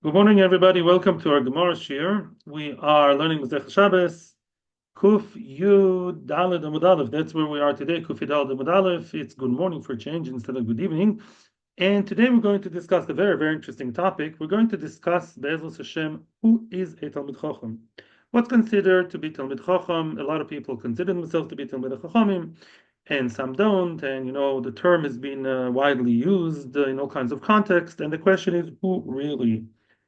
Good morning, everybody. Welcome to our Gemara Shir. We are learning Masechet Shabbos, Kuf Yud Daled Amud Aleph. That's where we are today. Kuf Yud Daled Amud Aleph. It's good morning for a change instead of good evening. And today we're going to discuss a very, very interesting topic. We're going to discuss Be'ezus Hashem, who is a Talmid Chacham. What's considered to be Talmid Chacham? A lot of people consider themselves to be Talmid Chachamim, and some don't. And the term has been widely used in all kinds of contexts. And the question is, who really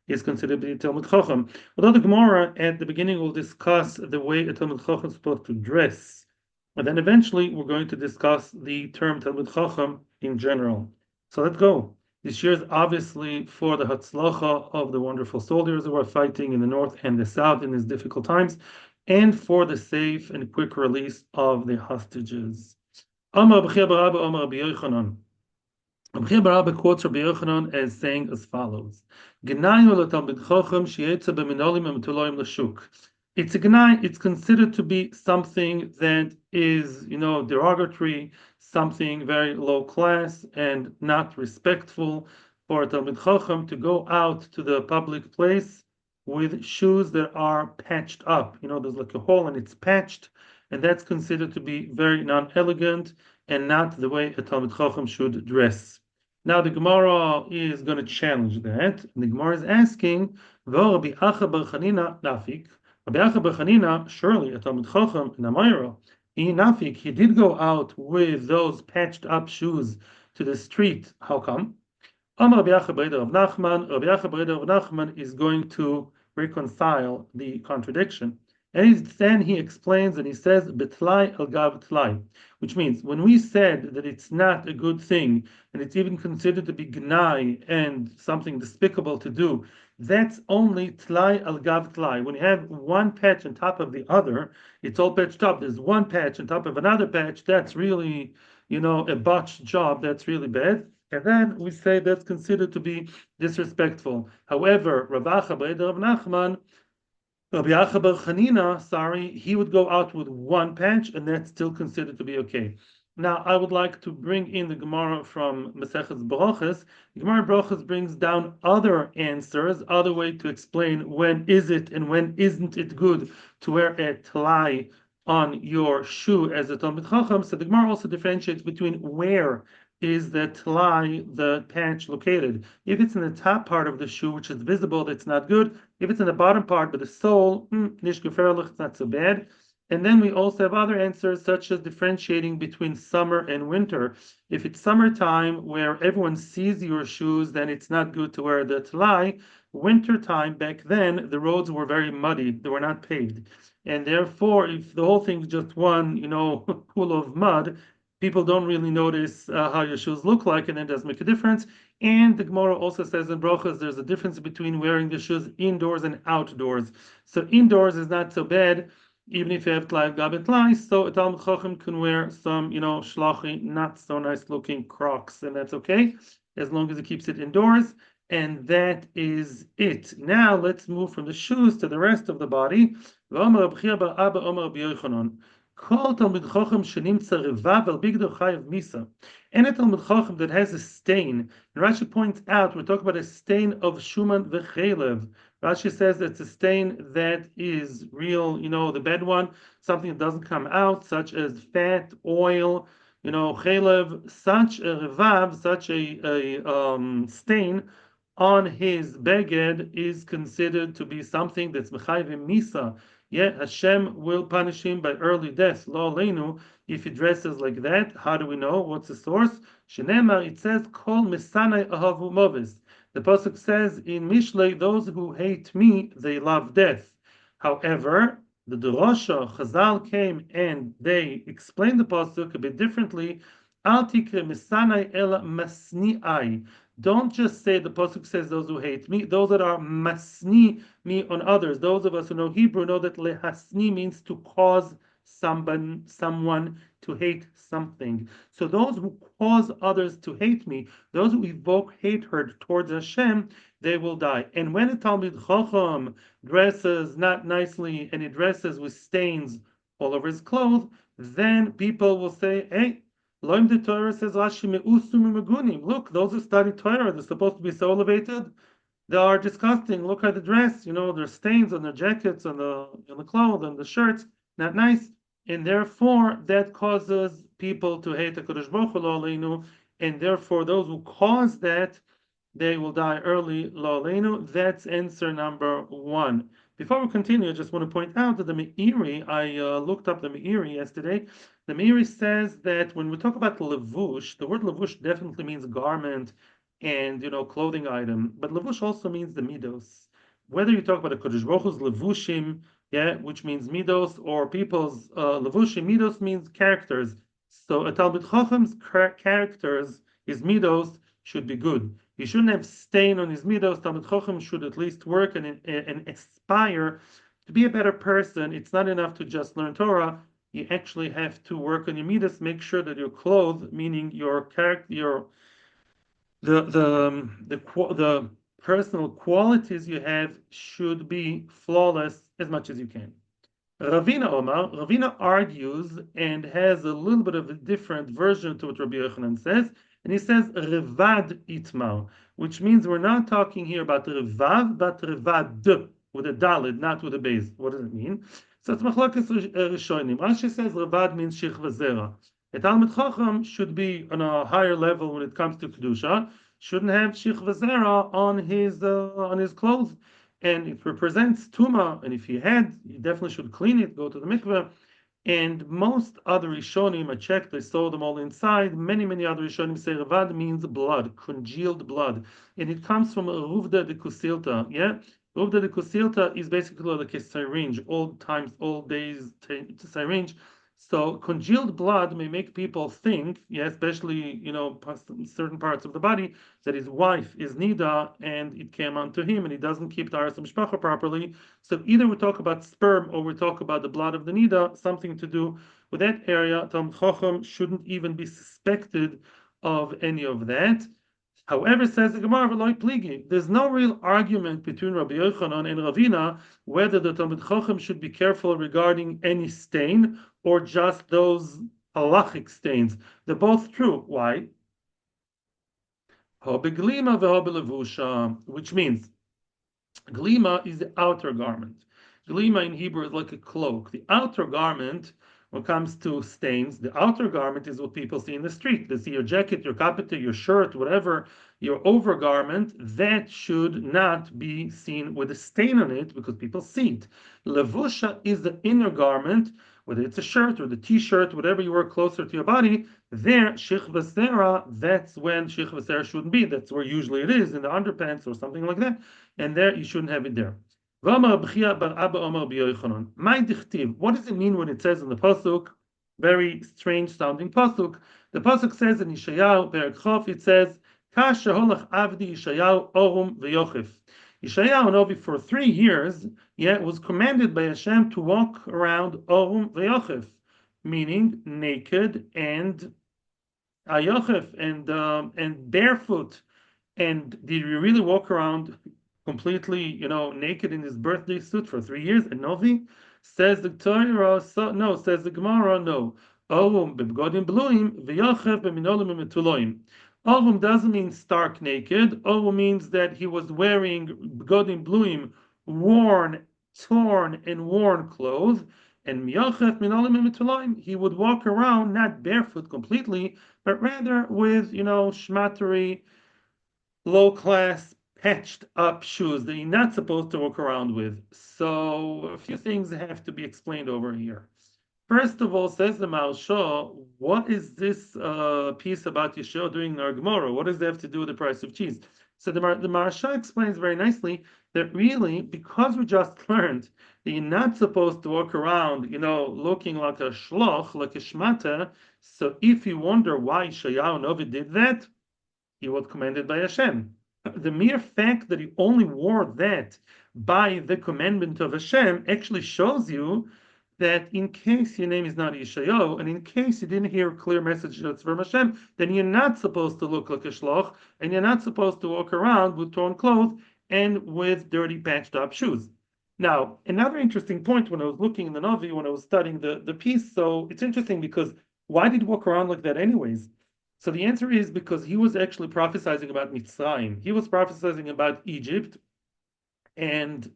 is considered to be Talmid Chacham? Although the Gemara at the beginning will discuss the way a Talmid Chacham is supposed to dress, and then eventually we're going to discuss the term Talmid Chacham in general. So let's go. This year is obviously for the Hatzlacha of the wonderful soldiers who are fighting in the north and the south in these difficult times, and for the safe and quick release of the hostages. Amar B'chia Barabba Amar Rabbi Yochanan. Rabbi Barabba quotes Rabbi Yochanan as saying as follows: "G'nayu l'talmid chacham sheyetza b'minolim u'mtuloim l'shuk." It's a gnai. It's considered to be something that is, derogatory, something very low class and not respectful for a talmid chacham to go out to the public place with shoes that are patched up. There's like a hole and it's patched, and that's considered to be very non-elegant and not the way a talmid chacham should dress. Now the Gemara is going to challenge that. And the Gemara is asking, Rabbi Acha bar Chanina nafik. Rabbi Acha bar Chanina, surely a Talmid Chacham in Amayra, nafik, he did go out with those patched up shoes to the street. How come? Amar Rabbi Acha Breder of Nachman. Rabbi Acha Breder of Nachman is going to reconcile the contradiction. And then he explains and he says, Betlai al gav tlai, which means when we said that it's not a good thing and it's even considered to be gnai and something despicable to do, that's only tlai al gav tlai. When you have one patch on top of the other, it's all patched up. There's one patch on top of another patch. That's really, a botched job. That's really bad. And then we say that's considered to be disrespectful. However, Rav Acha Breder of Nachman, Rabbi Acha bar Chanina, he would go out with one patch, and that's still considered to be okay. Now, I would like to bring in the Gemara from Maseches Brachos. The Gemara Brachos brings down other answers, other way to explain when is it and when isn't it good to wear a tlai on your shoe as a Talmid Chacham. So the Gemara also differentiates between where is the tlai, the patch, located. If it's in the top part of the shoe, which is visible, that's not good. If it's in the bottom part, but the sole, nish gefährlich, it's not so bad. And then we also have other answers, such as differentiating between summer and winter. If it's summertime, where everyone sees your shoes, then it's not good to wear the tlai. Wintertime, back then, the roads were very muddy. They were not paved. And therefore, if the whole thing is just one, pool of mud, people don't really notice how your shoes look like, and it does make a difference. And the Gemara also says in Brachos, there's a difference between wearing the shoes indoors and outdoors. So indoors is not so bad, even if you have tlai gabet tlai. So a Talmid Chacham can wear some, shlachi, not so nice looking Crocs, and that's okay, as long as it keeps it indoors. And that is it. Now let's move from the shoes to the rest of the body. Kol Talmid Chacham shenimtza revav al bigdo chayav misa. Any Talmid Chacham that has a stain, and Rashi points out, we're talking about a stain of shuman v'chelev. Rashi says it's a stain that is real, the bad one, something that doesn't come out, such as fat, oil, chelev, such a revav, such a stain on his beged is considered to be something that's mechayiv misa. Yeah, Hashem will punish him by early death, lo aleinu, if he dresses like that. How do we know? What's the source? Shenemar, it says, Kol misanai ahavu movis. The pasuk says in Mishlei, those who hate me, they love death. However, the Dorosha, Chazal came and they explained the pasuk a bit differently. Al tikre misanai ela masni'ai. Don't just say the pasuk says those who hate me, those that are masni me on others. Those of us who know Hebrew know that lehasni means to cause someone to hate something. So those who cause others to hate me, those who evoke hatred towards Hashem, they will die. And when a Talmid Chacham dresses not nicely and he dresses with stains all over his clothes, then people will say, hey, Loim the Torah says Rashi me'usum u'megunim. Look, those who study Torah, they're supposed to be so elevated. They are disgusting. Look at the dress. There's stains on their jackets, on the clothes, on the shirts. Not nice. And therefore, that causes people to hate HaKadosh Baruch Hu, lo aleinu, and therefore, those who cause that, they will die early, lo aleinu. That's answer number one. Before we continue, I just want to point out that the Meiri, I looked up the Meiri yesterday. The Meiri says that when we talk about levush, the word levush definitely means garment and clothing item, but levush also means the midos. Whether you talk about a Kodesh Baruch Hu's levushim, yeah, which means midos, or people's levushim, midos means characters. So a Talmid Chacham's characters, his midos, should be good. He shouldn't have stain on his midos. Talmid Chacham should at least work and aspire to be a better person. It's not enough to just learn Torah. You actually have to work on your midas. Make sure that your clothes, meaning your character, your the personal qualities you have, should be flawless as much as you can. Ravina argues and has a little bit of a different version to what Rabbi Yochanan says, and he says revad itmar, which means we're not talking here about revav, but revad with a dalid, not with a base. What does it mean? So it's machlokes rishonim. Rashi says revad means shich v'zera. A Talmid Chacham should be on a higher level when it comes to kedusha. Shouldn't have shich v'zera on his clothes, and it represents tuma. And if he definitely should clean it, go to the mikveh. And most other Rishonim, I checked, I saw them all inside. Many other Rishonim say Ravad means blood, congealed blood. And it comes from Ruvda de Kusilta. Yeah? Ruvda de Kusilta is basically like a syringe, old days syringe. So congealed blood may make people think, yeah, especially certain parts of the body, that his wife is nida and it came onto him and he doesn't keep the aras mishpacha properly. So either we talk about sperm or we talk about the blood of the nida, something to do with that area. Talmid Chacham shouldn't even be suspected of any of that. However, says the Gemara, there's no real argument between Rabbi Yochanan and Ravina whether the Talmid Chacham should be careful regarding any stain or just those halachic stains. They're both true. Why? Which means glima is the outer garment. Glima in Hebrew is like a cloak. The outer garment, when it comes to stains, the outer garment is what people see in the street. They see your jacket, your kapita, your shirt, whatever, your overgarment. That should not be seen with a stain on it because people see it. Levusha is the inner garment, whether it's a shirt or the t-shirt, whatever you wear closer to your body. There, shich v'sera, that's when shich v'sera shouldn't be. That's where usually it is, in the underpants or something like that. And there, you shouldn't have it there. What does it mean when it says in the pasuk, very strange sounding pasuk? The pasuk says in Yeshayahu, Perek Chof, it says, Kash sheholach avdi Yeshayahu orum v'yochef. Yeshayahu Novi for 3 years, was commanded by Hashem to walk around orum v'yochef, meaning naked and ayochef and barefoot. And did you really walk around completely, naked in his birthday suit for 3 years? And Novi says the Torah, no. Says the Gemara, no. Orum b'bgodim bluim v'yochef b'minolim u'metuloim. Orum doesn't mean stark naked. Orum means that he was wearing b'godim bluim, torn and worn clothes. And miyochef minolim u'metuloim, he would walk around not barefoot completely, but rather with, shmattery, low-class, patched-up shoes that you're not supposed to walk around with. So a few things have to be explained over here. First of all, says the Maharsha, what is this piece about Yeshua doing in our Gemara? What does that have to do with the price of cheese? So the Maharsha explains very nicely that really, because we just learned that you're not supposed to walk around, looking like a shloch, like a shmata, so if you wonder why Yeshayahu Novi did that, he was commanded by Hashem. The mere fact that he only wore that by the commandment of Hashem actually shows you that in case your name is not Yeshayahu, and in case you didn't hear a clear message that's from Hashem, then you're not supposed to look like a shloch, and you're not supposed to walk around with torn clothes and with dirty patched up shoes. Now, another interesting point when I was looking in the Navi, when I was studying the piece, so it's interesting because why did he walk around like that anyways? So the answer is because he was actually prophesying about Mitzrayim. He was prophesying about Egypt, and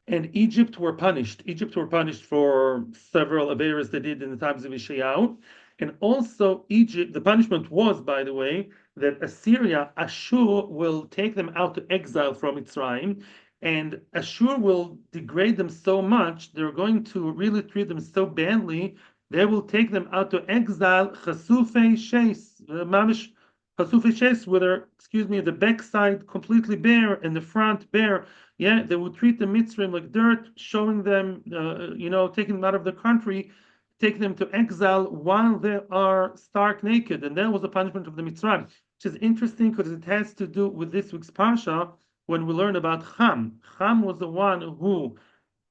Egypt were punished. Egypt were punished for several averas they did in the times of Yeshayahu. And also Egypt, the punishment was, by the way, that Assyria, Ashur, will take them out to exile from Mitzrayim, and Ashur will degrade them so much, they're going to really treat them so badly, they will take them out to exile, Chasufei Sheis, Mamish Chasufei Sheis, where they're, the backside completely bare and the front bare. Yeah, they would treat the Mitzrayim like dirt, showing them, taking them out of the country, take them to exile while they are stark naked. And that was the punishment of the Mitzrayim, which is interesting because it has to do with this week's Parsha when we learn about Ham. Ham was the one who,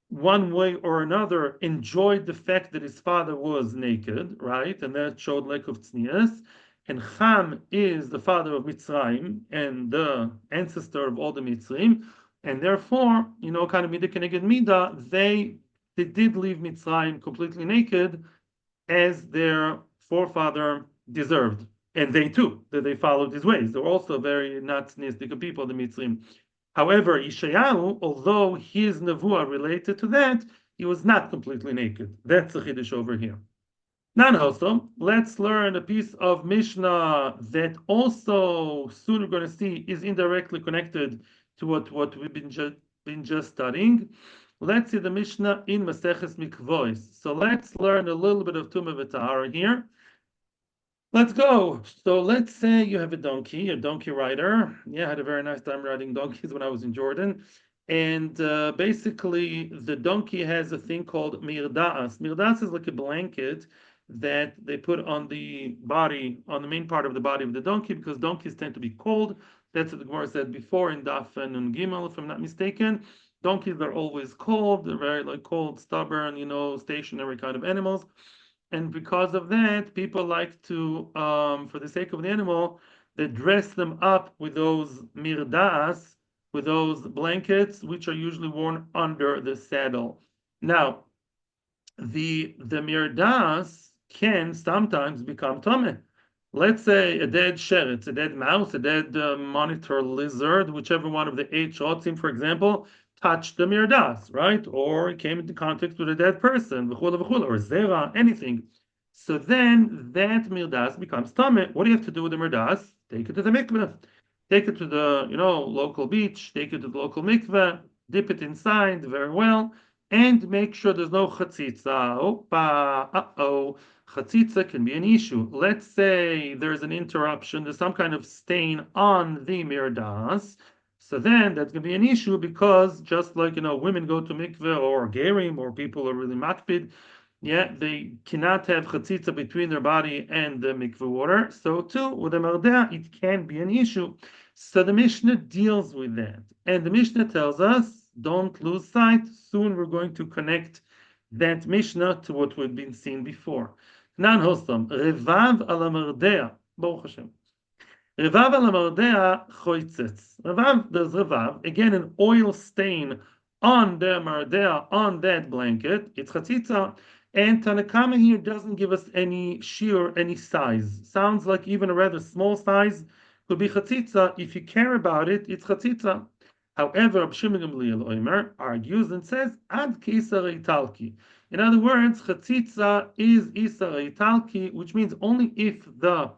one way or another, enjoyed the fact that his father was naked, right? And that showed lack of tznius. And Ham is the father of Mitzrayim and the ancestor of all the Mitzrayim. And therefore, kind of midah keneged midah, they did leave Mitzrayim completely naked as their forefather deserved. And they too, that they followed his ways. They were also very not tzniistic people, the Mitzrayim. However, Yeshayahu, although his nevuah related to that, he was not completely naked. That's the chiddush over here. Now, also, let's learn a piece of Mishnah that also soon we're going to see is indirectly connected to what we've been just studying. Let's see the Mishnah in Maseches Mikvois. So let's learn a little bit of Tumah v'Tahara here. Let's go. So let's say you have a donkey rider. Yeah, I had a very nice time riding donkeys when I was in Jordan. And basically, the donkey has a thing called mirdas. Mirdas is like a blanket that they put on the body, on the main part of the body of the donkey, because donkeys tend to be cold. That's what the Gemara said before in Daf and Gimel, if I'm not mistaken. Donkeys are always cold. They're very cold, stubborn, stationary kind of animals. And because of that, people like to, for the sake of the animal, they dress them up with those mirdas, with those blankets, which are usually worn under the saddle. Now, the mirdas can sometimes become tameh. Let's say a dead sheretz, a dead mouse, a dead monitor lizard, whichever one of the 8 shotzim, for example, touched the mirdas, right? Or came into contact with a dead person, or zera, anything. So then that mirdas becomes tameh. What do you have to do with the mirdas? Take it to the mikveh. Take it to the local beach, take it to the local mikveh, dip it inside very well, and make sure there's no chatzitza. Chatzitza can be an issue. Let's say there's an interruption, there's some kind of stain on the mirdas. So then that's going to be an issue because just like, women go to mikveh or gerim or people are really makpid, yeah, they cannot have chatzitza between their body and the mikveh water. So too, with the mardea, it can be an issue. So the Mishnah deals with that. And the Mishnah tells us, don't lose sight. Soon we're going to connect that Mishnah to what we've been seeing before. Nan hostam, revav ala mardea, Baruch Hashem. Revav ala mardea choitzetz. Revav, there's revav, again an oil stain on the mardea, on that blanket. It's chatzitza. And Tanakama here doesn't give us any shear, any size. Sounds like even a rather small size could be chatzitza. If you care about it, it's chatzitza. However, Rabbi Shimon Gamliel Omer argues and says, ad kisarei talki. In other words, chatzitza is isarei talki, which means only if the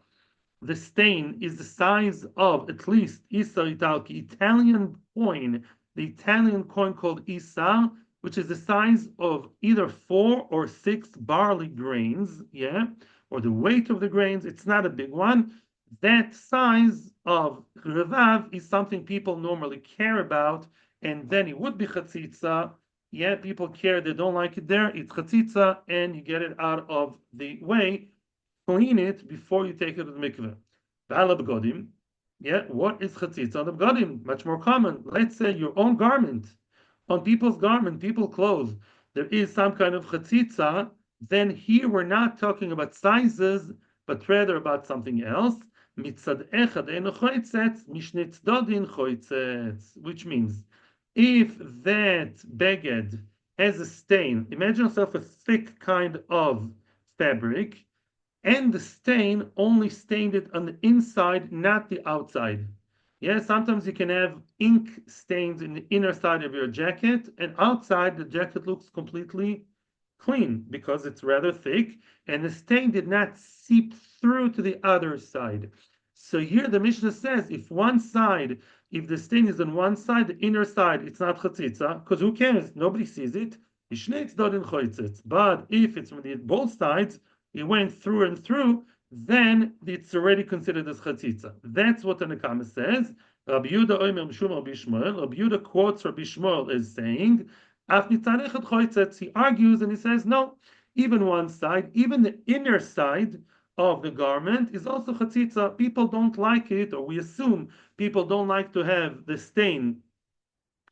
stain is the size of at least isarei talki, Italian coin, the Italian coin called isar, which is the size of either 4 or 6 barley grains, yeah, or the weight of the grains. It's not a big one. That size of revav is something people normally care about, and then it would be chatzitza. Yeah, people care, they don't like it there. It's chatzitza, and you get it out of the way. Clean it before you take it to the mikveh. V'ala b'godim. Yeah, what is chatzitza on the b'godim? Much more common. Let's say your own garment. On people's garment, people's clothes, there is some kind of chatzitza, then here we're not talking about sizes, but rather about something else. Mitzad echad eino choitzetz, mishnei tzadodin choitzetz, which means if that beged has a stain, imagine yourself a thick kind of fabric, and the stain only stained it on the inside, not the outside. Yeah, sometimes you can have ink stains in the inner side of your jacket, and outside the jacket looks completely clean because it's rather thick, and the stain did not seep through to the other side. So here the Mishnah says if the stain is on one side, the inner side, it's not chatzitza, because who cares? Nobody sees it. But if it's from both sides, it went through and through, then it's already considered as chatzitza. That's what the Nekama says. Rabbi Yehuda Omer Mishum Rabbi Shmuel. Rabbi Yehuda quotes Rabbi Shmuel as saying, he argues and he says, no, even one side, even the inner side of the garment is also chatzitza. People don't like it, or we assume people don't like to have the stain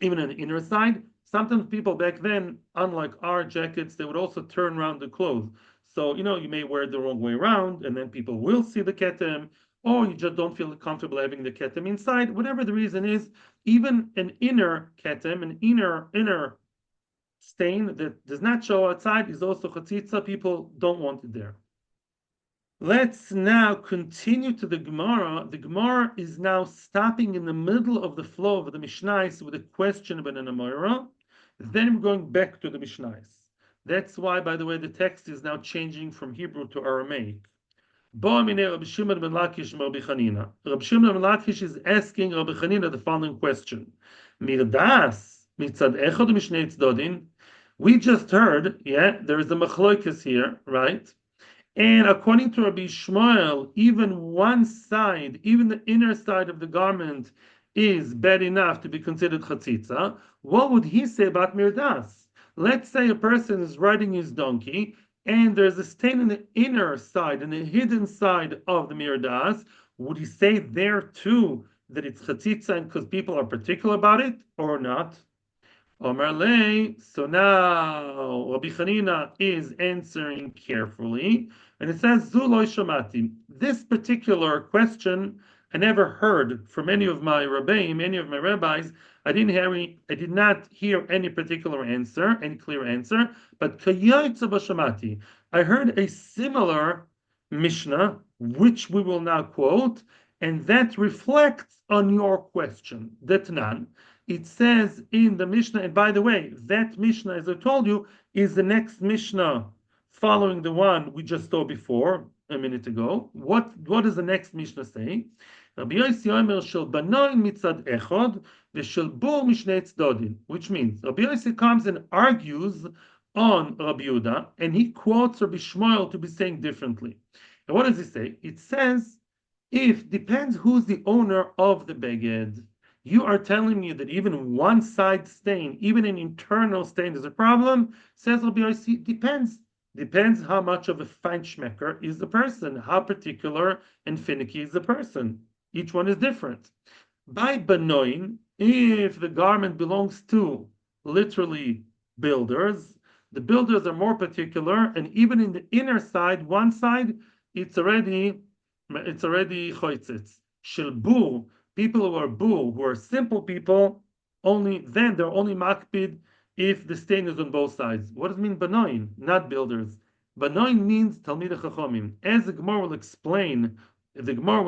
even on the inner side. Sometimes people back then, unlike our jackets, they would also turn around the clothes. So, you may wear it the wrong way around, and then people will see the ketem, or you just don't feel comfortable having the ketem inside. Whatever the reason is, even an inner ketem, an inner stain that does not show outside is also chatzitza. People don't want it there. Let's now continue to the Gemara. The Gemara is now stopping in the middle of the flow of the Mishnais with a question about an Amora. Then we're going back to the Mishnais. That's why, by the way, the text is now changing from Hebrew to Aramaic. Rabbi Shimon ben Lakish is asking Rabbi Chanina the following question. Mirdas mitzad echad mishnei tzadodin. We just heard, there is a machloikas here, right? And according to Rabbi Shmuel, even one side, even the inner side of the garment is bad enough to be considered chatzitza. What would he say about mirdas? Let's say a person is riding his donkey and there's a stain in the inner side, in the hidden side of the mirdas. Would he say there too that it's chatzitza because people are particular about it or not? Omar Lei. So now Rabbi Chanina is answering carefully, and it says Zuloi Shamati. This particular question I never heard from any of my rabbis. I did not hear any particular answer, any clear answer. But Kayaytza Bashamati, I heard a similar Mishnah, which we will now quote, and that reflects on your question. Detnan. It says in the Mishnah, and by the way, that Mishnah, as I told you, is the next Mishnah following the one we just saw before a minute ago. What does the next Mishnah say? Rabbi Yossi Omer shel banoin mitzad echad v'shel bur mishnei tzadodin, which means Rabbi Yossi comes and argues on Rabbi Yehuda, and he quotes Rabbi Shmuel to be saying differently. And what does he say? It says, depends who's the owner of the beged. You are telling me that even one side stain, even an internal stain is a problem? Says Rabbi Yossi, depends. Depends how much of a feinschmecker is the person, how particular and finicky is the person. Each one is different. By banoin, if the garment belongs to literally builders, the builders are more particular, and even in the inner side, one side, it's already choitzitz. Shilbu, people who are simple people, only then they're only makpid if the stain is on both sides. What does it mean banoin, not builders? Banoin means Talmid Chacham. As the Gemara will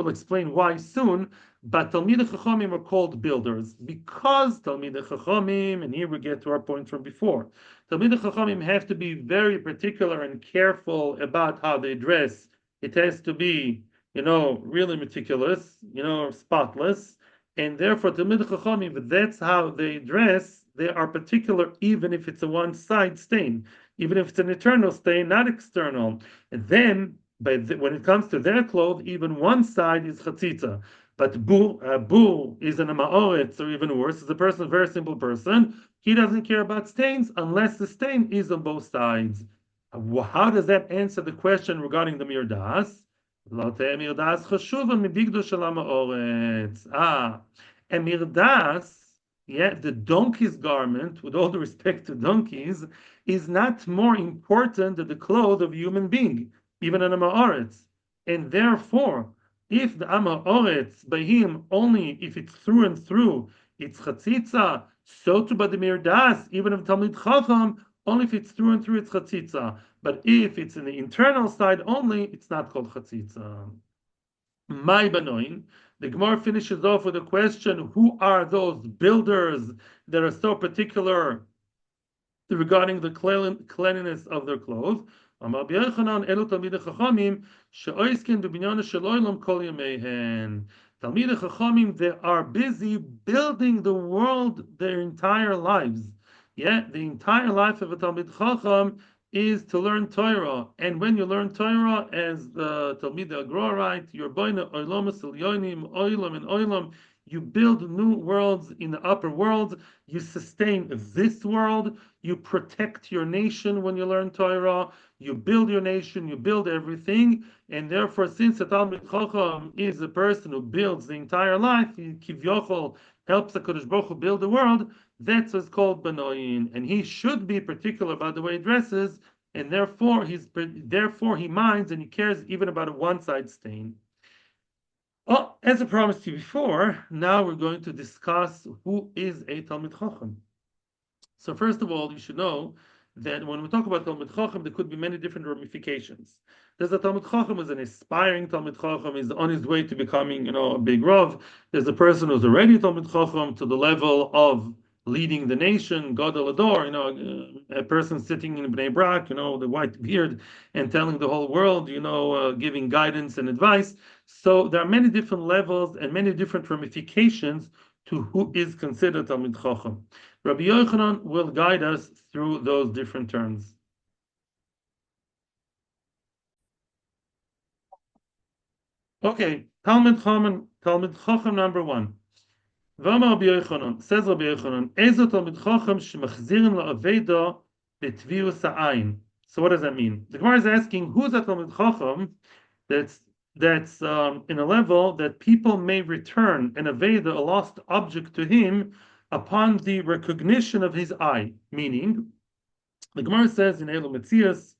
explain why soon, but Talmid Chacham are called builders because Talmid Chacham, and here we get to our point from before, Talmid Chacham have to be very particular and careful about how they dress. It has to be, really meticulous, spotless, and therefore Talmid Chacham, if that's how they dress, they are particular even if it's a one-side stain, even if it's an internal stain, not external. And then, when it comes to their clothes, even one side is chatzitza. But bu is an ma'oretz, or even worse, is a very simple person. He doesn't care about stains unless the stain is on both sides. How does that answer the question regarding the mirdas? And mirdas, the donkey's garment, with all the respect to donkeys, is not more important than the clothes of a human being, even an Amaretz. And therefore, if the Amaretz by him only if it's through and through, it's chatzitza, so too by the mirdas, even of Talmid Chacham, only if it's through and through, it's chatzitza. But if it's in the internal side only, it's not called chatzitza. My banoin. The Gemara finishes off with a question: who are those builders that are so particular regarding the cleanliness of their clothes? Amar B'Yochanan, Elu Talmidei Chachamim she'oiskin b'binyan shel olam kol yameihen. Talmidei Chachamim, they are busy building the world their entire lives. Yeah, the entire life of a Talmid Chacham is to learn Torah, and when you learn Torah, as the Talmidei Agra write, you're boina oilamus elyonim, oilam and oilam. You build new worlds in the upper world. You sustain this world. You protect your nation when you learn Torah. You build your nation. You build everything. And therefore, since a Talmid Chacham is a person who builds the entire life, he kivyochol helps the Kodesh Baruch Hu build the world. That's what's called banoin, and he should be particular about the way he dresses, and therefore he minds and he cares even about a one-side stain. Oh, as I promised you before, now we're going to discuss who is a Talmid Chacham. So first of all, you should know that when we talk about Talmid Chacham, there could be many different ramifications. There's a Talmid Chacham who's an aspiring Talmid Chacham, is on his way to becoming, a big Rav. There's a person who's already Talmid Chacham to the level of leading the nation, Gadol Ador, a person sitting in Bnei Brak, the white beard, and telling the whole world, giving guidance and advice. So there are many different levels and many different ramifications to who is considered Talmid Chacham. Rabbi Yochanan will guide us through those different terms. Okay, Talmid Chacham number 1. V'amar Rabbi Yochanan, says Rabbi Yochanan, Ezo Talmid Chacham shemachzirin la'aveda betvius ha'ayin. So what does that mean? The Gemara is asking, who's a Talmid Chacham that's in a level that people may return an aveda, a lost object, to him upon the recognition of his eye. Meaning, the Gemara says in Elu Metzias,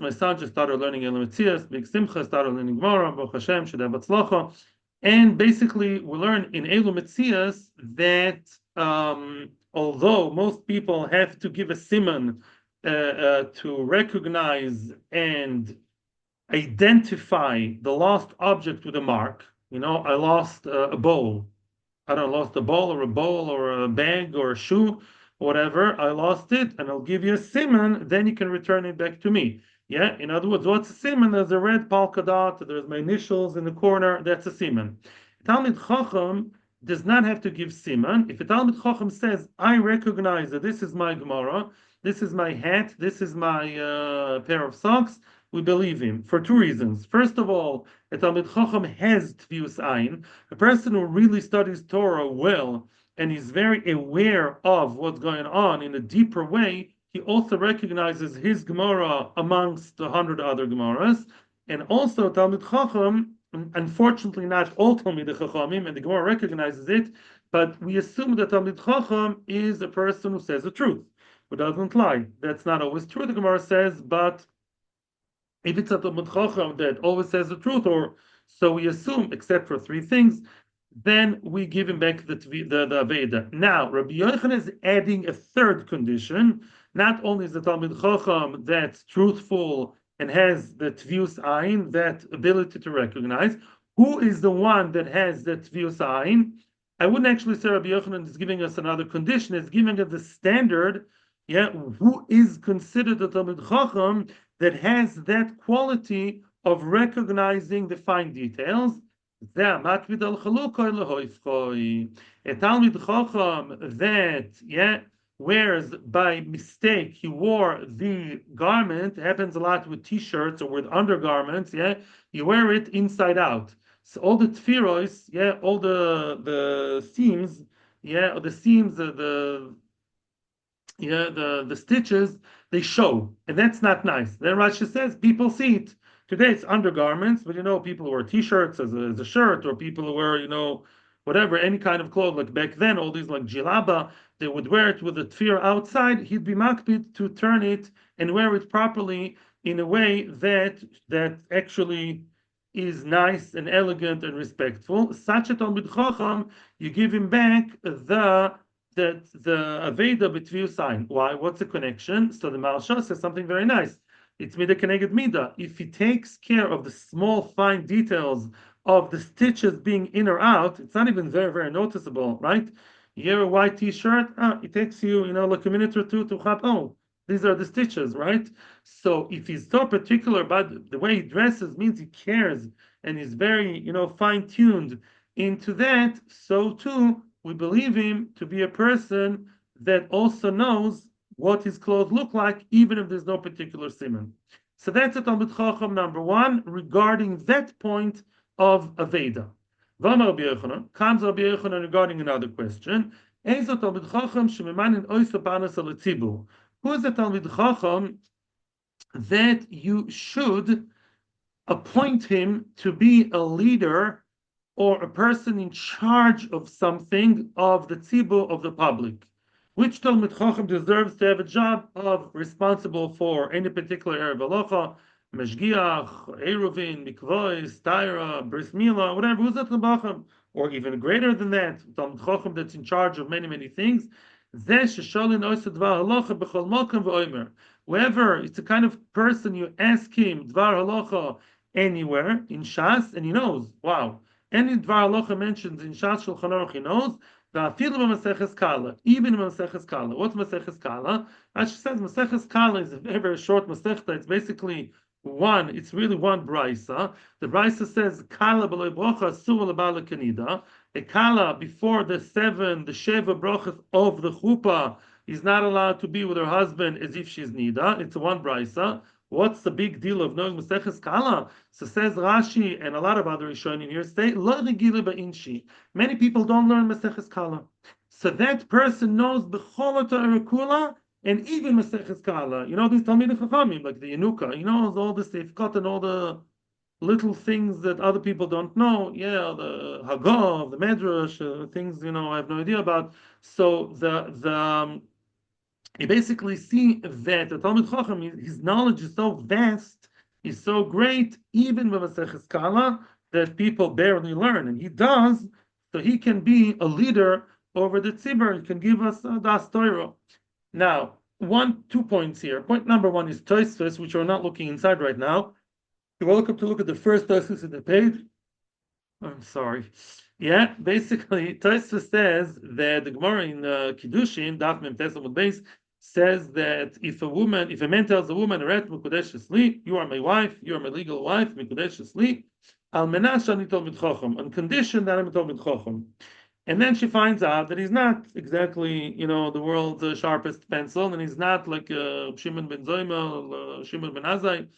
my son just started learning Elu Metzias, Big Simcha started learning Gemara, Baruch Hashem, Shedeh Batzlacha. And basically, we learn in Elu Metzias that although most people have to give a siman to recognize and identify the lost object with a mark. I lost a bowl. I don't know, lost a bowl or a bag or a shoe, whatever. I lost it, and I'll give you a siman. Then you can return it back to me. Yeah. In other words, what's a siman? There's a red polka dot. There's my initials in the corner. That's a siman. Talmid Chacham does not have to give siman. If a Talmid Chacham says, "I recognize that this is my Gemara, this is my hat, this is my pair of socks," we believe him for 2 reasons. First of all, a Talmid Chacham has tvius ayin. A person who really studies Torah well and is very aware of what's going on in a deeper way, he also recognizes his Gemara amongst 100 other Gemaras. And also, Talmid Chacham, unfortunately not all Talmid Chachamim, and the Gemara recognizes it, but we assume that Talmid Chacham is a person who says the truth, who doesn't lie. That's not always true, the Gemara says, but if it's a Talmid Chacham that always says the truth, or so we assume, except for 3 things, then we give him back the Aveda. Now, Rabbi Yochanan is adding a 3rd condition. Not only is the Talmid Chacham that's truthful and has the Tvius Ayin, that ability to recognize, who is the one that has the Tvius Ayin? I wouldn't actually say Rabbi Yochanan is giving us another condition. It's giving us the standard, who is considered a Talmid Chacham that has that quality of recognizing the fine details. A Talmid Chacham that, whereas by mistake he wore the garment, happens a lot with t-shirts or with undergarments, you wear it inside out. So all the tfiros, all the seams, the stitches, they show, and that's not nice. Then Rashi says people see it. Today it's undergarments, but people who wear t-shirts as a shirt, or people who wear whatever, any kind of clothes. Like back then, all these like jilaba, they would wear it with a tfir outside. He'd be makpid to turn it and wear it properly in a way that actually is nice and elegant and respectful. Such a Talmid Chacham, you give him back the that the Aveda b'tviu sign. Why? What's the connection? So the Maharsha says something very nice. It's mida keneged mida. If he takes care of the small, fine details of the stitches being in or out, it's not even very, very noticeable, right? You wear a white T-shirt, it takes you, like a minute or two to have, oh, these are the stitches, right? So if he's so particular about the way he dresses, means he cares and he's very, fine-tuned into that. So too, we believe him to be a person that also knows what his clothes look like, even if there's no particular simon. So that's a Talmid Chacham number one regarding that point of Aveda. V'amar Rabbi Yochanan, comes Rabbi Yochanan regarding another question. Ezo Talmid Chacham shememanin oisa parnas al tzibur. Who is the Talmid Chacham that you should appoint him to be a leader or a person in charge of something of the tzibur, of the public? Which Talmid Chacham deserves to have a job of responsible for any particular area of halacha, meshgiach, eruvin, mikvois, taira, bris milah, whatever? Who's that Talmid Chacham? Or even greater than that, Talmid Chacham that's in charge of many, many things. Whoever, it's a kind of person you ask him dvar halacha anywhere in Shas, and he knows. Wow, any dvar halacha mentions in Shas Shulchan Aruch, he knows. Even in Maseches Kala. What's Maseches Kala? As she says, Maseches Kala is a very, very short Masechta. It's basically it's really one brisa. The brisa says, Kala b'loi brocha asur l'bala kanida. A Kala before the sheva brochas of the chuppah is not allowed to be with her husband as if she's nida. It's one brisa. What's the big deal of knowing Maseches Kala? So says Rashi and a lot of other Rishonim here say, Lo regila ba'inshi. Many people don't learn Maseches Kala. So that person knows B'chol Torah kula and even Maseches Kala. These Talmid Chachamim, like the Yenuka, he knows all the Seifkot and all the little things that other people don't know. Yeah, the Haggav, the Medrash, things, I have no idea about. So you basically see that the Talmid Chacham, his knowledge is so vast, is so great, even with Maseches Kala, that people barely learn, and he does, so he can be a leader over the tzibur. He can give us das Torah. Now, 2 points here. Point number one is Tosfos, which we're not looking inside right now. You're welcome to look at the first Tosfos in the page. I'm sorry. Yeah, basically, Tosfos says that the Gemara in Kiddushin, Daf Mem Tes Amud Beis, says that if a man tells a woman, "Eret mekudesh li, you are my wife, you are my legal wife, mekudesh li, al menas shani Talmid Chacham, on condition that I'm a Talmid Chacham." And then she finds out that he's not exactly, the world's sharpest pencil, and he's not like Shimon ben Zoyma, Shimon ben Azai.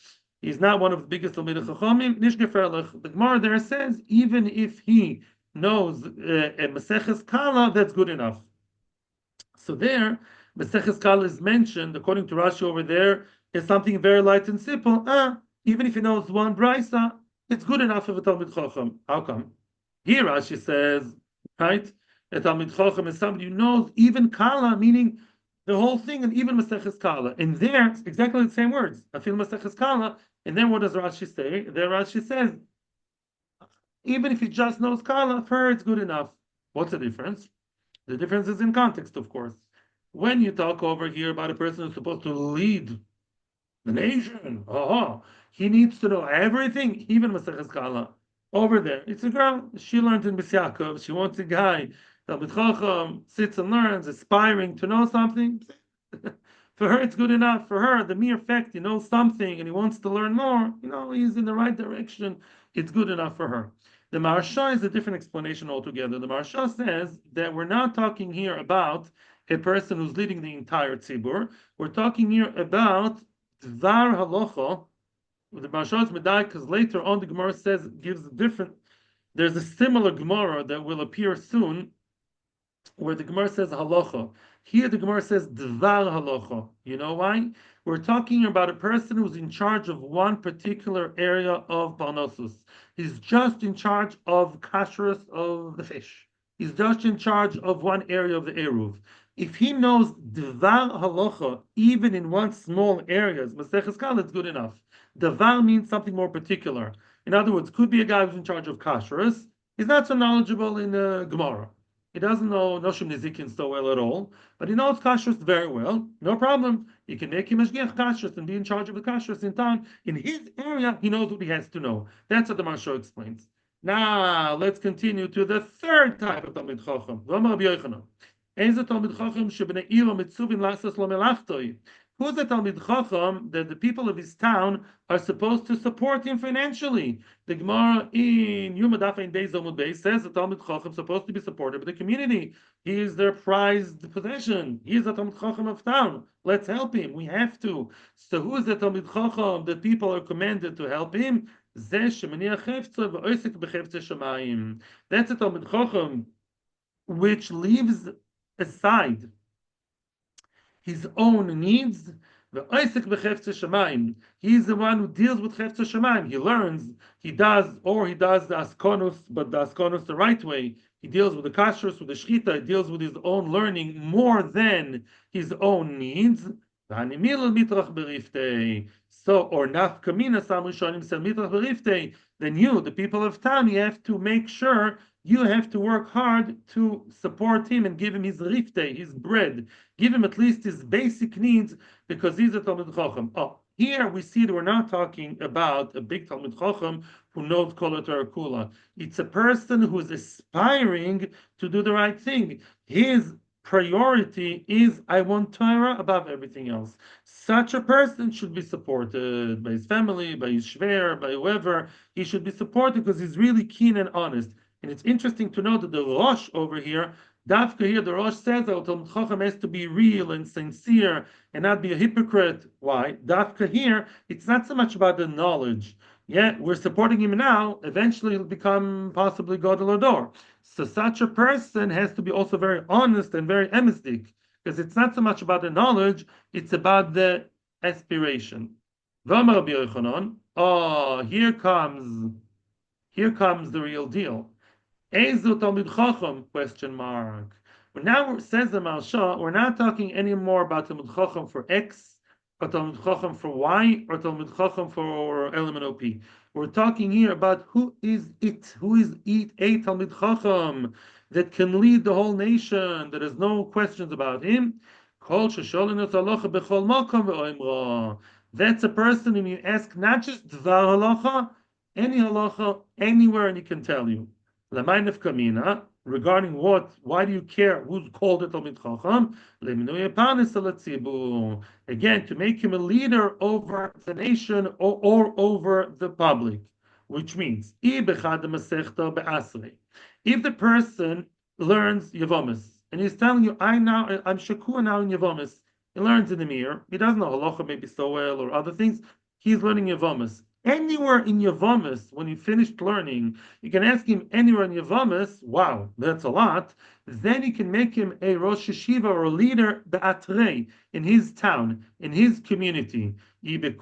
He's not one of the biggest Talmidei Chachamim. Nish gefährlich. The Gemara there says, even if he knows a Maseches Kala, that's good enough. So there, Maseches Kala is mentioned, according to Rashi over there, is something very light and simple. Even if he knows one brisa, it's good enough of a Talmid Chacham. How come? Here Rashi says, right, a Talmid Chacham is somebody who knows even Kala, meaning the whole thing, and even Maseches Kala. And there, it's exactly the same words. I feel Maseches Kala. And then what does Rashi say? There Rashi says, even if he just knows Kala, for her it's good enough. What's the difference? The difference is in context, of course. When you talk over here about a person who's supposed to lead the nation, he needs to know everything, even Maseches Kala. Over there, it's a girl. She learned in Bisyakov. She wants a guy. Talmid Chacham sits and learns, aspiring to know something. For her, it's good enough. For her, the mere fact he knows something and he wants to learn more, he's in the right direction. It's good enough for her. The Maharsha is a different explanation altogether. The Maharsha says that we're not talking here about a person who's leading the entire tzibur. We're talking here about Dvar Halacha. The Maharsha is medai because later on the Gemara gives a different. There's a similar Gemara that will appear soon, where the Gemara says halacha. Here the Gemara says dvar halacha. You know why? We're talking about a person who's in charge of one particular area of parnosus. He's just in charge of kashrus of the fish. He's just in charge of one area of the eruv. If he knows dvar halacha, even in one small area, Maseches Kala, it's good enough. Davar means something more particular. In other words, could be a guy who's in charge of kashrus. He's not so knowledgeable in Gemara. He doesn't know Noshim Nizikin so well at all, but he knows kashrus very well. No problem. You can make him mashgiach kashrus and be in charge of the kashrus in town. In his area, he knows what he has to know. That's what the Maharsha explains. Now, let's continue to the third type of Talmid Chacham. V'amar Rabbi Yochanan. Ezer Talmid Chacham shebnei iro mitzuvin lasas lo melachtoi. Who's the Talmid Chacham that the people of his town are supposed to support him financially? The Gemara in Yuma Daf Ein Beis Amud Beis says the Talmid Chacham is supposed to be supported by the community. He is their prized possession. He is the Talmid Chacham of town. Let's help him. We have to. So who is the Talmid Chacham that people are commanded to help him? That's the Talmid Chacham which leaves aside his own needs. He's the one who deals with Chefetz Shamayim. He learns, he does the askonus, but the askonus the right way. He deals with the kashrus, with the shchita. He deals with his own learning more than his own needs. So, or nafkamina sam rishonim sel mitrach beriftei. Then you, the people of town, you have to make sure. You have to work hard to support him and give him his riftei, his bread. Give him at least his basic needs, because he's a Talmid Chacham. Oh, here we see that we're not talking about a big Talmid Chacham who knows Kol Torah Kula. It's a person who is aspiring to do the right thing. His priority is, I want Torah above everything else. Such a person should be supported by his family, by his shver, by whoever. He should be supported because he's really keen and honest. And it's interesting to note that the Rosh over here, Dafka here, the Rosh says that Talmid Chacham has to be real and sincere and not be a hypocrite. Why? Dafka here, it's not so much about the knowledge. Yeah, we're supporting him now. Eventually, he'll become possibly Gadol Ador. So such a person has to be also very honest and very emisdik, because it's not so much about the knowledge, it's about the aspiration. V'amar Rabbi Yochanan, oh, here comes the real deal. Ezu Talmid Chacham? Question mark. But now says the Maharsha, we're not talking anymore about Talmid Chacham for X, or Talmid Chacham for Y, or Talmid Chacham for element OP. We're talking here about who is a Talmid Chacham that can lead the whole nation. There is no questions about him. That's a person whom you ask not just Dvar Halacha, any halacha, anywhere, and he can tell you. L'maynef kamina, regarding what, why do you care who's called a Talmid Chacham? Again, to make him a leader over the nation or over the public, which means, if the person learns Yavamis, and he's telling you, I'm Shakua now in Yavamis, he learns in the mirror, he doesn't know halacha maybe so well or other things, he's learning Yavamis. Anywhere in Yavamis, when he finished learning, you can ask him anywhere in Yavamis, wow, that's a lot. Then you can make him a Rosh Yeshiva or a leader be'atrei, in his town, in his community. But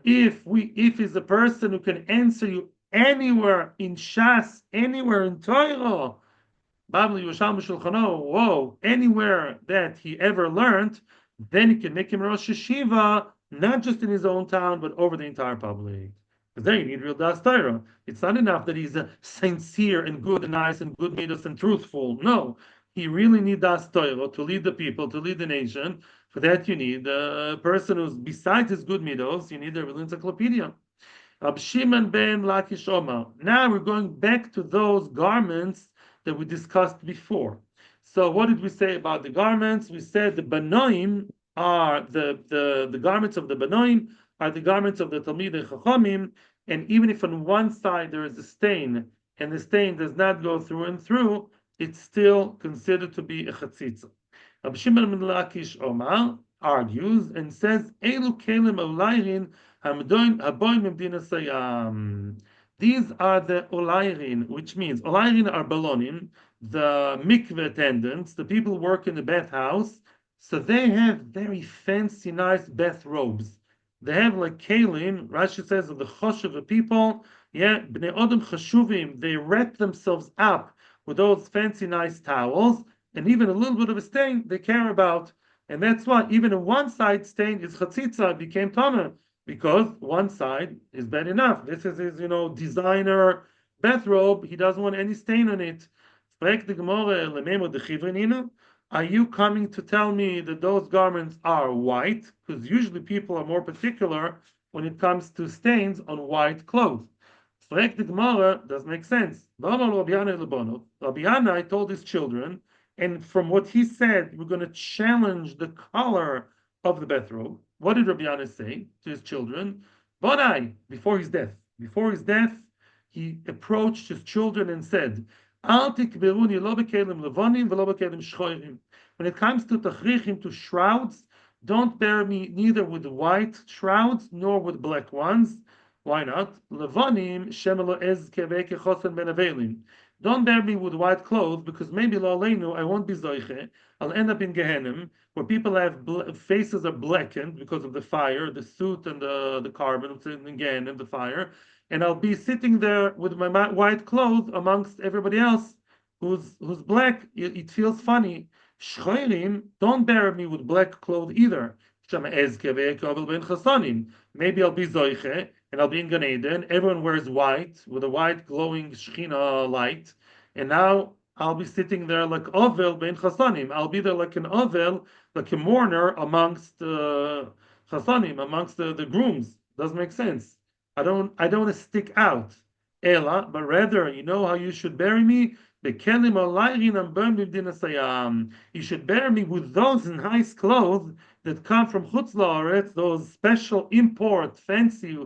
if he's a person who can answer you anywhere in Shas, anywhere in Torah, anywhere that he ever learned, then you can make him Rosh Yeshiva, not just in his own town, but over the entire public. Because there you need real Das Torah. It's not enough that he's sincere and good and nice and good midos and truthful. No, he really needs Das Torah to lead the people, to lead the nation. For that you need a person who's, besides his good midos, you need a real encyclopedia. Rab Shimon ben Lakish Omar. Now we're going back to those garments that we discussed before. So what did we say about the garments? We said the banoim are the garments of the banoim are the garments of the Talmidei Chachamim, and even if on one side there is a stain and the stain does not go through and through, it's still considered to be a chatzitza. Rabbi Shimon ben Lakish Omar argues and says, Elu kelim olayrin haboim memdina sayam. These are the olayrin, which means olayrin are balonim, the mikveh attendants, the people who work in the bathhouse. So they have very fancy, nice bath robes. They have like kelim. Rashi says of the choshev of people. Yeah, bnei odom chashuvim. They wrap themselves up with those fancy, nice towels, and even a little bit of a stain they care about. And that's why even a one side stain is chatzitza, became tameh, because one side is bad enough. This is his, designer bathrobe, he doesn't want any stain on it. Are you coming to tell me that those garments are white? Because usually people are more particular when it comes to stains on white clothes. Fragt the Gemara, doesn't make sense. Rabbi Yanai told his children, and from what he said, we're going to challenge the color of the bathrobe. What did Rabbi Yanai say to his children? Bonai, before his death. Before his death, he approached his children and said, Al tikberuni lo bekelim levonim v'lo bekelim shchorim. When it comes to tachrichim, to shrouds, don't bear me neither with white shrouds nor with black ones. Why not? Levonim shemelo ez keveke chosen ben avelim. Don't bear me with white clothes because maybe lo aleinu I won't be zoiche. I'll end up in Gehenim where people have faces are blackened because of the fire, the soot and the carbon in Gehenim, the fire, and I'll be sitting there with my white clothes amongst everybody else who's black. It feels funny. Shchoirim, don't bear me with black clothes either. Maybe I'll be zoiche and I'll be in Gan Eden. Everyone wears white with a white glowing Shechina light, and now I'll be sitting there like Ovel ben Chasanim. I'll be there like an Ovel, like a mourner amongst Chasanim, amongst the grooms. Doesn't make sense. I don't want to stick out, Ela, but rather, you know how you should bury me? You should bury me with those nice clothes that come from Chutz La'aretz, those special import, fancy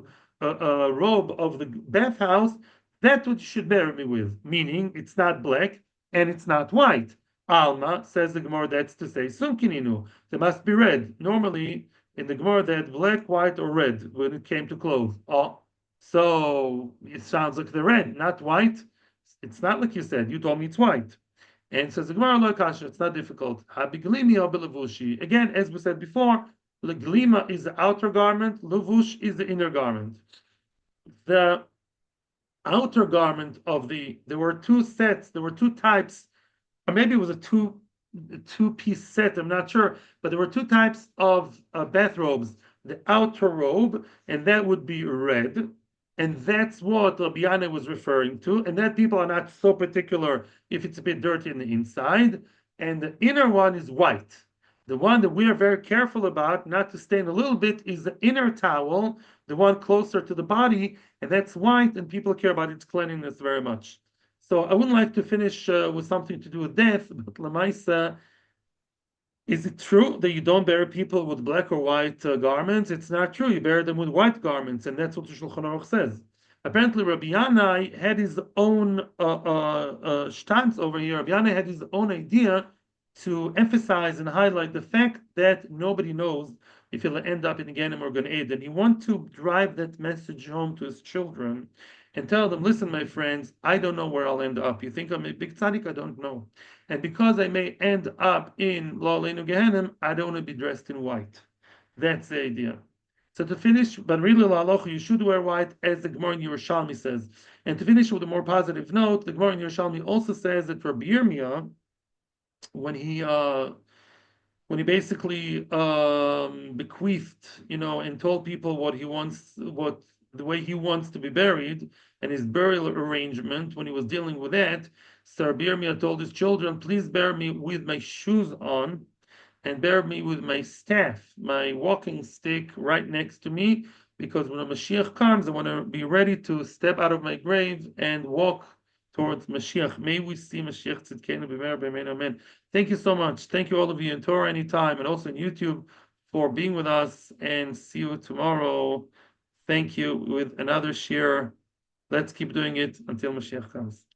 robe of the bathhouse. That's what you should bury me with, meaning it's not black and it's not white. Alma, says the Gemara, that's to say Sumkininu. They must be red. Normally, in the Gemara, they had black, white, or red when it came to clothes. Oh, so it sounds like they're red, not white. It's not like you said. You told me it's white. And says the Gemara, lo kasha, it's not difficult. Again, as we said before, the glima is the outer garment, levush is the inner garment. The outer garment of there were two sets, there were two types, or maybe it was a two-piece set, I'm not sure, but there were two types of bathrobes. The outer robe, and that would be red, and that's what Rabbi Yanai was referring to, and that people are not so particular if it's a bit dirty in the inside, and the inner one is white. The one that we are very careful about not to stain a little bit is the inner towel, the one closer to the body, and that's white, and people care about its cleanliness very much. So I wouldn't like to finish with something to do with death, but Lamaisa, is it true that you don't bury people with black or white garments? It's not true. You bury them with white garments, and that's what the Shulchan Aruch says. Apparently, Rabbi Yanai had his own shtanz over here. Rabbi Yanai had his own idea to emphasize and highlight the fact that nobody knows if he'll end up in the Gehenim or Gan Eden. He wants to drive that message home to his children and tell them, listen, my friends, I don't know where I'll end up. You think I'm a big tzaddik? I don't know. And because I may end up in Lo Aleinu Gehenim, I don't want to be dressed in white. That's the idea. So to finish, but really, la'alocha, you should wear white, as the Gemara in Yerushalmi says. And to finish with a more positive note, the Gemara in Yerushalmi also says that Rabbi Yirmiyah, when he basically bequeathed, and told people what he wants, the way he wants to be buried, and his burial arrangement, when he was dealing with that, so Rabbi Yirmiyah told his children, please bury me with my shoes on, and bury me with my staff, my walking stick right next to me, because when a Mashiach comes, I want to be ready to step out of my grave and walk towards Mashiach. May we see Mashiach Tzidkenu b'meir b'amen, amen. Thank you so much. Thank you all of you in Torah Anytime and also in YouTube for being with us, and see you tomorrow. Thank you with another shir. Let's keep doing it until Mashiach comes.